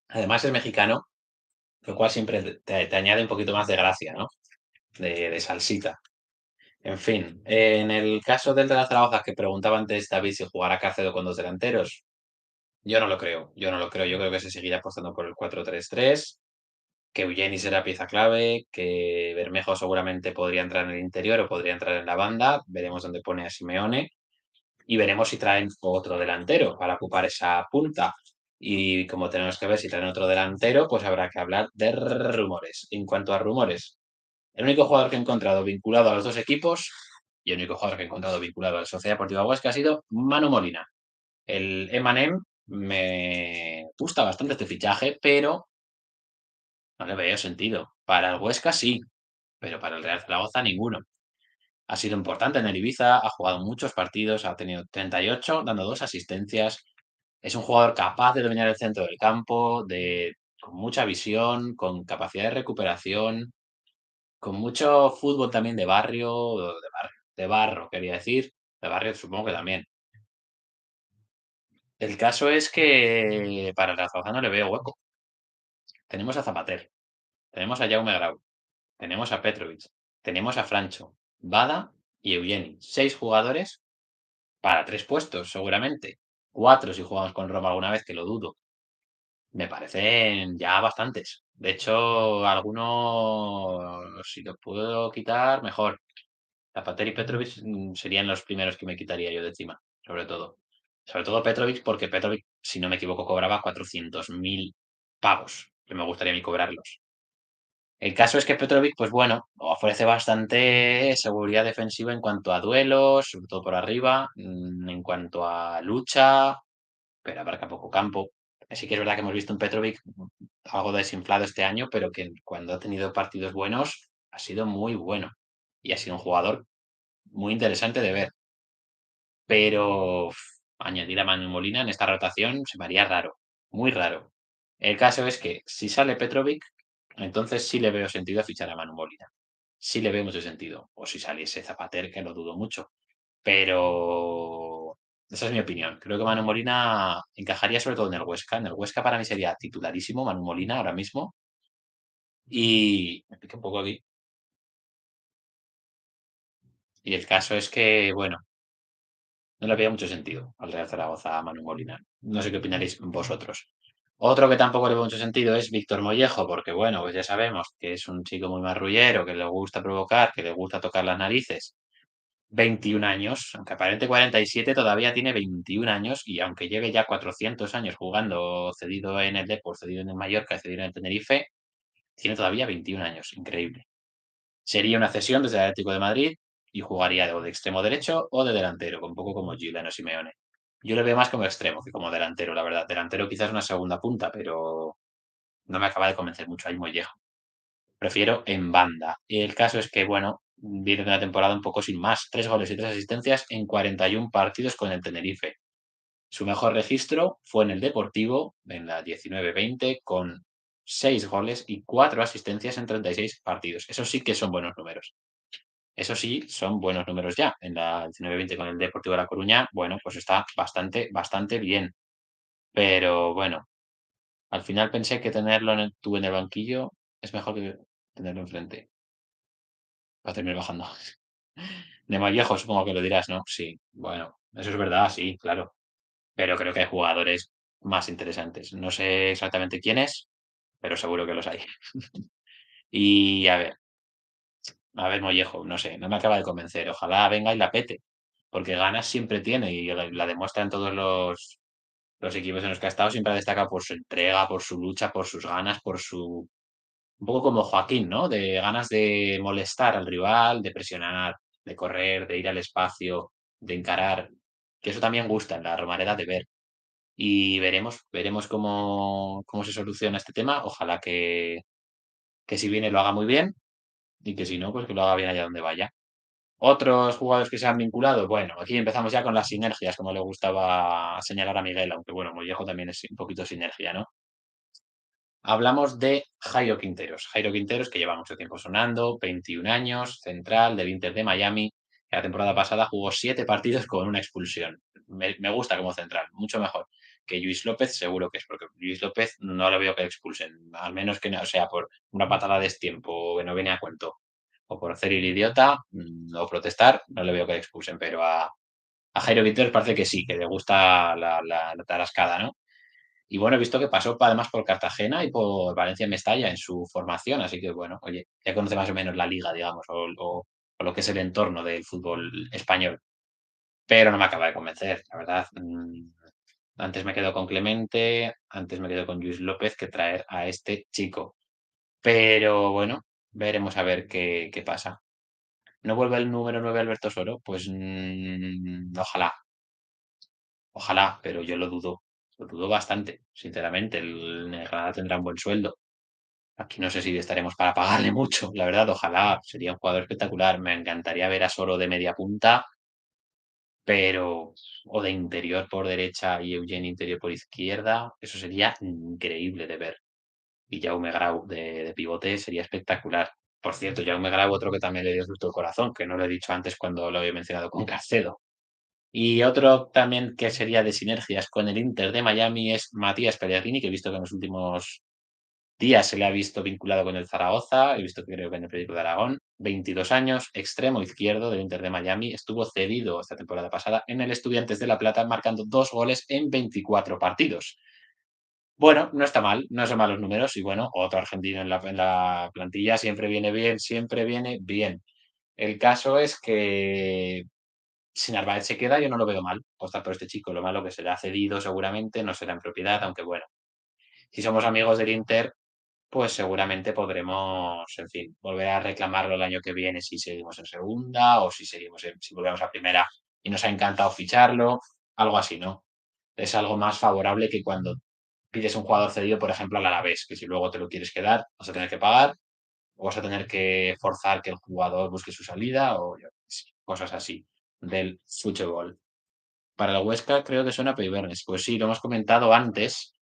Además es mexicano, lo cual siempre te añade un poquito más de gracia, ¿no? De salsita. En fin, en el caso del de las Zaragoza que preguntaba antes David si jugará Cácedo con dos delanteros, yo no lo creo, yo no lo creo. Yo creo que se seguirá apostando por el 4-3-3, que Eugeni será pieza clave, que Bermejo seguramente podría entrar en el interior o podría entrar en la banda. Veremos dónde pone a Simeone y veremos si traen otro delantero para ocupar esa punta. Y como tenemos que ver si traen otro delantero, pues habrá que hablar de rumores. En cuanto a rumores, el único jugador que he encontrado vinculado a los dos equipos y el único jugador que he encontrado vinculado a la Sociedad Deportiva Huesca ha sido Manu Molina. El Emanem me gusta bastante este fichaje, pero no le veo sentido. Para el Huesca sí, pero para el Real Zaragoza ninguno. Ha sido importante en el Ibiza, ha jugado muchos partidos, ha tenido 38, dando dos asistencias. Es un jugador capaz de dominar el centro del campo, con mucha visión, con capacidad de recuperación, con mucho fútbol también de barrio, de barro, quería decir, de barrio supongo que también. El caso es que para el Zaragoza no le veo hueco. Tenemos a Zapater, tenemos a Jaume Grau, tenemos a Petrovic, tenemos a Francho, Bada y Eugeni. 6 jugadores para 3 puestos, seguramente. 4 si jugamos con Roma alguna vez, que lo dudo. Me parecen ya bastantes. De hecho, algunos, si los puedo quitar, mejor. Zapater y Petrovic serían los primeros que me quitaría yo de encima, sobre todo. Sobre todo Petrovic, porque Petrovic, si no me equivoco, cobraba 400.000 pavos, que me gustaría a mí cobrarlos. El caso es que Petrovic, pues bueno, ofrece bastante seguridad defensiva en cuanto a duelos, sobre todo por arriba, en cuanto a lucha, pero abarca poco campo. Sí que es verdad que hemos visto un Petrovic algo desinflado este año, pero que cuando ha tenido partidos buenos ha sido muy bueno y ha sido un jugador muy interesante de ver. Pero añadir a Manu Molina en esta rotación se me haría raro, muy raro. El caso es que si sale Petrovic, entonces sí le veo sentido a fichar a Manu Molina. Sí le veo mucho sentido. O si saliese Zapater, que lo dudo mucho. Pero esa es mi opinión. Creo que Manu Molina encajaría sobre todo en el Huesca. En el Huesca para mí sería titularísimo Manu Molina ahora mismo. Y me piqué un poco aquí. Y el caso es que, bueno, no le veía mucho sentido al Real Zaragoza a Manu Molina. No sé qué opinaréis vosotros. Otro que tampoco le veo mucho sentido es Víctor Mollejo, porque bueno, pues ya sabemos que es un chico muy marrullero, que le gusta provocar, que le gusta tocar las narices. 21 años, aunque aparente 47, todavía tiene 21 años y aunque lleve ya 400 años jugando cedido en el Depor, cedido en el Mallorca, cedido en el Tenerife, tiene todavía 21 años, increíble. Sería una cesión desde el Atlético de Madrid y jugaría o de extremo derecho o de delantero, un poco como Giuliano Simeone. Yo le veo más como extremo que como delantero, la verdad. Delantero quizás una segunda punta, pero no me acaba de convencer mucho ahí Mollejo. Prefiero en banda. Y el caso es que, bueno, viene de una temporada un poco sin más. 3 goles y 3 asistencias en 41 partidos con el Tenerife. Su mejor registro fue en el Deportivo, en la 19-20, con 6 goles y 4 asistencias en 36 partidos. Eso sí que son buenos números. Eso sí, son buenos números ya. En la 19-20 con el Deportivo de La Coruña, bueno, pues está bastante, bastante bien. Pero bueno, al final pensé que tenerlo tú en el banquillo es mejor que tenerlo enfrente. Va a terminar bajando. De más viejo, supongo que lo dirás, ¿no? Sí, bueno, eso es verdad, sí, claro. Pero creo que hay jugadores más interesantes. No sé exactamente quiénes, pero seguro que los hay. Y a ver, Mollejo, no sé, no me acaba de convencer. Ojalá venga y la pete, porque ganas siempre tiene y la demuestra en todos los equipos en los que ha estado. Siempre ha destacado por su entrega, por su lucha, por sus ganas, por su. Un poco como Joaquín, ¿no? De ganas de molestar al rival, de presionar, de correr, de ir al espacio, de encarar. Que eso también gusta en la Romareda de ver. Y veremos cómo se soluciona este tema. Ojalá que si viene lo haga muy bien y que si no, pues que lo haga bien allá donde vaya. Otros jugadores que se han vinculado, bueno, aquí empezamos ya con las sinergias, como le gustaba señalar a Miguel, aunque bueno, Mollejo también es un poquito sinergia, ¿no? Hablamos de Jairo Quinteros. Jairo Quinteros, que lleva mucho tiempo sonando, 21 años, central del Inter de Miami. La temporada pasada jugó 7 partidos con una expulsión. Me gusta como central, mucho mejor que Luis López, seguro que es, porque Luis López no lo veo que le expulsen, al menos que no sea por una patada de destiempo que no viene a cuento, o por hacer el idiota, o protestar, no le veo que le expulsen, pero a Jairo Quinteros parece que sí, que le gusta la tarascada, ¿no? Y bueno, he visto que pasó además por Cartagena y por Valencia Mestalla en su formación, así que bueno, oye, ya conoce más o menos la liga, digamos, o lo que es el entorno del fútbol español, pero no me acaba de convencer, la verdad. Antes me quedo con Clemente, antes me quedo con Luis López que traer a este chico. Pero bueno, veremos a ver qué pasa. ¿No vuelve el número 9 Alberto Soro? Pues ojalá, ojalá, pero yo lo dudo bastante, sinceramente. El Granada tendrá un buen sueldo. Aquí no sé si estaremos para pagarle mucho, la verdad, ojalá, sería un jugador espectacular. Me encantaría ver a Soro de media punta, pero o de interior por derecha y Eugene interior por izquierda, eso sería increíble de ver. Y Jaume Grau de pivote sería espectacular. Por cierto, ya me grabo otro que también le dio susto el corazón, que no lo he dicho antes cuando lo había mencionado con Carcedo. Y otro también que sería de sinergias con el Inter de Miami es Matías Pellegrini, que he visto que en los últimos días se le ha visto vinculado con el Zaragoza, he visto que creo que en el periódico de Aragón, 22 años, extremo izquierdo del Inter de Miami, estuvo cedido esta temporada pasada en el Estudiantes de La Plata, marcando 2 goles en 24 partidos. Bueno, no está mal, no son malos números y bueno, otro argentino en la plantilla siempre viene bien, siempre viene bien. El caso es que si Narváez se queda, yo no lo veo mal apostar por este chico. Lo malo que será cedido seguramente, no será en propiedad, aunque bueno, si somos amigos del Inter, pues seguramente podremos, en fin, volver a reclamarlo el año que viene si seguimos en segunda o si volvemos a primera y nos ha encantado ficharlo, algo así, ¿no? Es algo más favorable que cuando pides un jugador cedido, por ejemplo, al Alavés, que si luego te lo quieres quedar, vas a tener que pagar o vas a tener que forzar que el jugador busque su salida o yo qué sé, cosas así del fútbol. Para el Huesca creo que suena Peibernes. Pues sí, lo hemos comentado antes.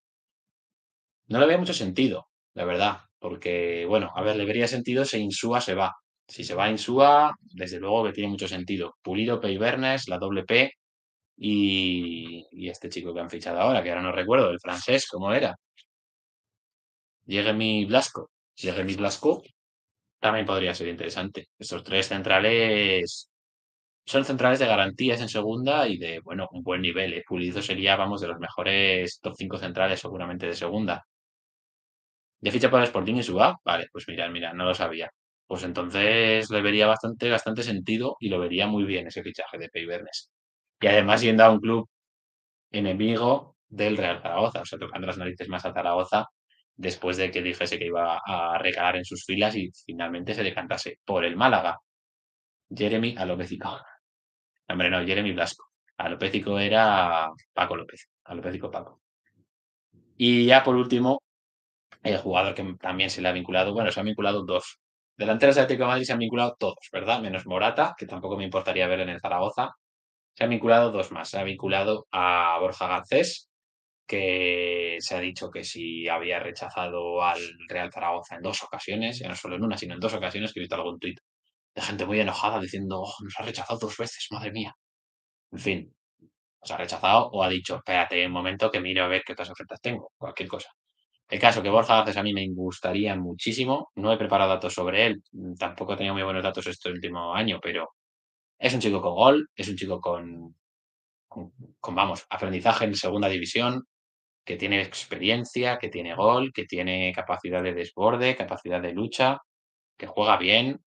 No le veía mucho sentido, la verdad, porque, bueno, a ver, le vería sentido si Insúa se va. Si se va Insúa, desde luego que tiene mucho sentido. Pulido, Peibernes, la doble P y este chico que han fichado ahora, que ahora no recuerdo, el francés, ¿cómo era? Jeremy Blasco. Jeremy Blasco también podría ser interesante. Estos tres centrales son centrales de garantías en segunda y de, bueno, un buen nivel. Pulido sería, vamos, de los mejores top 5 centrales seguramente de segunda. ¿De ficha por el Sporting y Suba? Vale, pues mira, no lo sabía. Pues entonces le vería bastante sentido y lo vería muy bien ese fichaje de Peibernes. Y además yendo a un club enemigo del Real Zaragoza, o sea, tocando las narices más a Zaragoza después de que dijese que iba a recalar en sus filas y finalmente se decantase por el Málaga. Jeremy Alopécico. Hombre, no, Jeremy Blasco. Alopécico era Paco López. Alopécico Paco. Y ya por último, el jugador que también se le ha vinculado, bueno, se han vinculado dos. Delanteros de Atlético de Madrid se han vinculado todos, ¿verdad? Menos Morata, que tampoco me importaría ver en el Zaragoza. Se han vinculado dos más. Se ha vinculado a Borja Garcés, que se ha dicho que si había rechazado al Real Zaragoza en dos ocasiones, ya no solo en una, sino en dos ocasiones, que he visto algún tuit de gente muy enojada diciendo, "Oh, nos ha rechazado dos veces, madre mía". En fin, os ha rechazado o ha dicho, espérate un momento que miro a ver qué otras ofertas tengo, cualquier cosa. El caso que Borja Garcés a mí me gustaría muchísimo. No he preparado datos sobre él. Tampoco he tenido muy buenos datos este último año, pero es un chico con gol, es un chico con, vamos, aprendizaje en segunda división, que tiene experiencia, que tiene gol, que tiene capacidad de desborde, capacidad de lucha, que juega bien.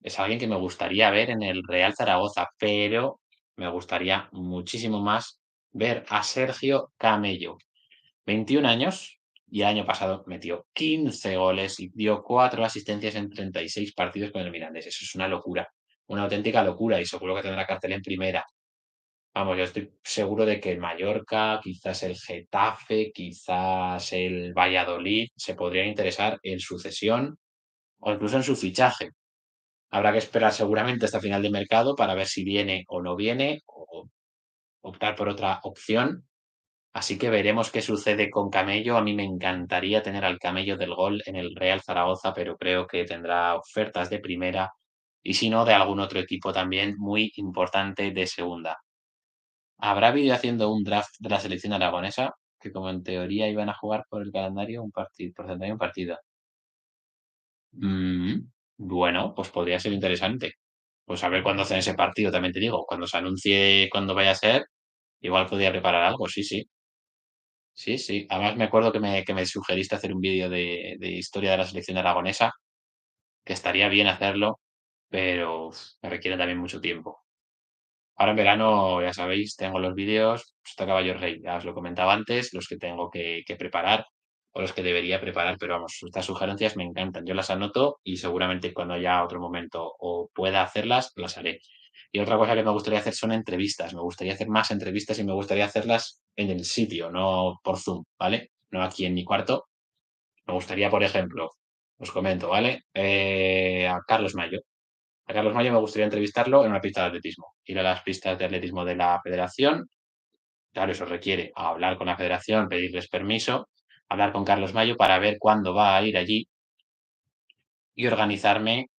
Es alguien que me gustaría ver en el Real Zaragoza, pero me gustaría muchísimo más ver a Sergio Camello. 21 años y el año pasado metió 15 goles y dio 4 asistencias en 36 partidos con el Mirandés. Eso es una locura, una auténtica locura y seguro que tendrá cartel en primera. Vamos, yo estoy seguro de que el Mallorca, quizás el Getafe, quizás el Valladolid se podrían interesar en su cesión o incluso en su fichaje. Habrá que esperar seguramente hasta final de mercado para ver si viene o no viene o optar por otra opción. Así que veremos qué sucede con Camello. A mí me encantaría tener al Camello del gol en el Real Zaragoza, pero creo que tendrá ofertas de primera y si no, de algún otro equipo también muy importante de segunda. ¿Habrá habido haciendo un draft de la selección aragonesa? Que como en teoría iban a jugar por el calendario un partido, por calendario un partido. Mm, bueno, pues podría ser interesante. Pues a ver cuándo hacen ese partido, también te digo. Cuando se anuncie cuándo vaya a ser, igual podría preparar algo, sí, sí. Sí, sí. Además me acuerdo que me sugeriste hacer un vídeo de historia de la selección aragonesa, que estaría bien hacerlo, pero me requiere también mucho tiempo. Ahora en verano, ya sabéis, tengo los vídeos, está Caballo Rey, ya os lo comentaba antes, los que tengo que preparar o los que debería preparar, pero vamos, estas sugerencias me encantan, yo las anoto y seguramente cuando haya otro momento o pueda hacerlas, las haré. Y otra cosa que me gustaría hacer son entrevistas, me gustaría hacer más entrevistas y me gustaría hacerlas en el sitio, no por Zoom, ¿vale? No aquí en mi cuarto. Me gustaría, por ejemplo, os comento, ¿vale? A Carlos Mayo. A Carlos Mayo me gustaría entrevistarlo en una pista de atletismo. Ir a las pistas de atletismo de la federación. Claro, eso requiere hablar con la federación, pedirles permiso, hablar con Carlos Mayo para ver cuándo va a ir allí y organizarme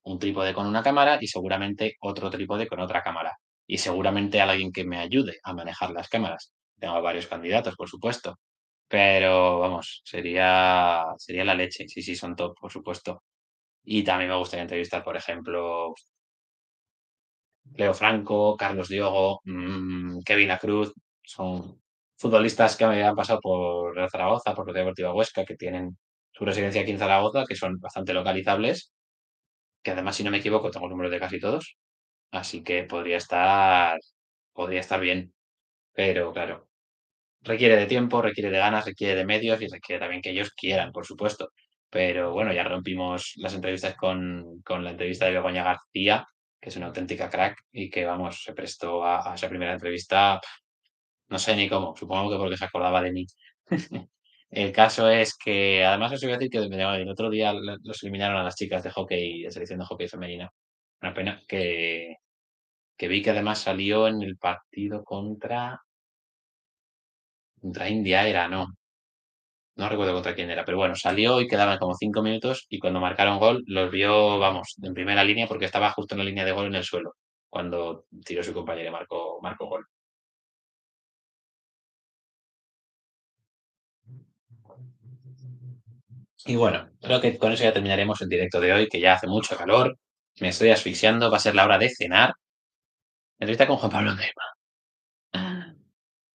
un trípode con una cámara y seguramente otro trípode con otra cámara. Y seguramente alguien que me ayude a manejar las cámaras. Tengo varios candidatos, por supuesto. Pero vamos, sería la leche. Sí, sí, son top, por supuesto. Y también me gustaría entrevistar, por ejemplo, Leo Franco, Carlos Diogo, Kevin Cruz. Son futbolistas que me han pasado por el Zaragoza, por el Deportivo Huesca, que tienen su residencia aquí en Zaragoza, que son bastante localizables, que además, si no me equivoco, tengo el número de casi todos. Así que podría estar bien. Pero claro, requiere de tiempo, requiere de ganas, requiere de medios y requiere también que ellos quieran, por supuesto. Pero bueno, ya rompimos las entrevistas con la entrevista de Begoña García, que es una auténtica crack y que, vamos, se prestó a esa primera entrevista, no sé ni cómo, supongo que porque se acordaba de mí. El caso es que, además, os iba a decir que el otro día los eliminaron a las chicas de hockey, de selección de hockey femenina. Una pena que vi que además salió en el partido contra India, era, no. No recuerdo contra quién era, pero bueno, salió y quedaban como 5 minutos y cuando marcaron gol los vio, vamos, en primera línea porque estaba justo en la línea de gol en el suelo cuando tiró su compañero y marcó gol. Y bueno, creo que con eso ya terminaremos el directo de hoy, que ya hace mucho calor, me estoy asfixiando, va a ser la hora de cenar. Entrevista con Juan Pablo Lema.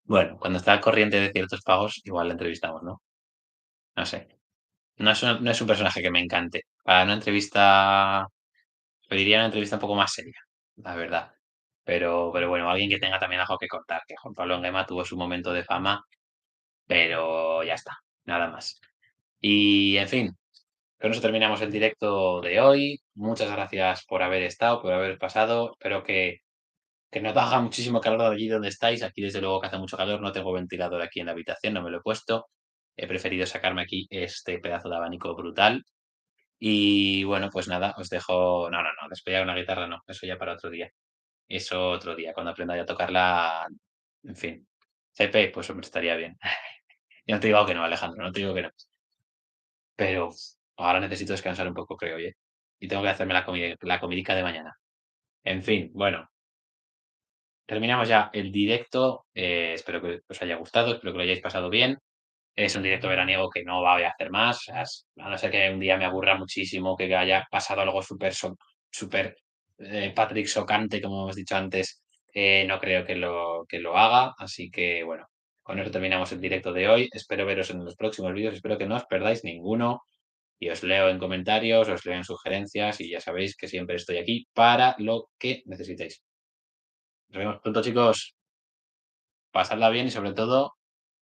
Bueno, cuando está al corriente de ciertos pagos, igual la entrevistamos, ¿no? No sé. No es un personaje que me encante. Para una entrevista Pediría una entrevista un poco más seria, la verdad. Pero bueno, alguien que tenga también algo que contar, que Juan Pablo Nguema tuvo su momento de fama, pero ya está, nada más. Y en fin, con eso terminamos el directo de hoy. Muchas gracias por haber estado, por haber pasado. Espero que no te haga muchísimo calor de allí donde estáis. Aquí, desde luego, que hace mucho calor. No tengo ventilador aquí en la habitación, no me lo he puesto. He preferido sacarme aquí este pedazo de abanico brutal. Y bueno, pues nada, os dejo. No, no, no, despegar una guitarra no, eso ya para otro día. Eso otro día, cuando aprenda ya a tocarla, en fin. CP, pues hombre, estaría bien. Ya no te digo que no, Alejandro, no te digo que no. Pero ahora necesito descansar un poco, creo, oye. Y tengo que hacerme la comidica de mañana. En fin, bueno, terminamos ya el directo. Espero que os haya gustado, espero que lo hayáis pasado bien. Es un directo veraniego que no voy a hacer más, o sea, a no ser que un día me aburra muchísimo, que haya pasado algo súper Patrick Socante, como hemos dicho antes, no creo que lo haga. Así que bueno, con eso terminamos el directo de hoy. Espero veros en los próximos vídeos, espero que no os perdáis ninguno y os leo en comentarios, os leo en sugerencias y ya sabéis que siempre estoy aquí para lo que necesitéis. Nos vemos pronto, chicos. Pasadla bien y sobre todo,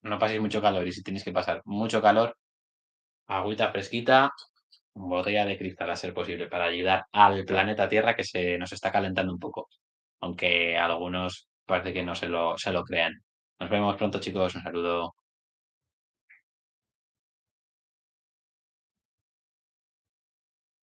no paséis mucho calor. Y si tenéis que pasar mucho calor, agüita fresquita, botella de cristal a ser posible para ayudar al planeta Tierra que se nos está calentando un poco, aunque algunos parece que no se lo crean. Nos vemos pronto, chicos. Un saludo.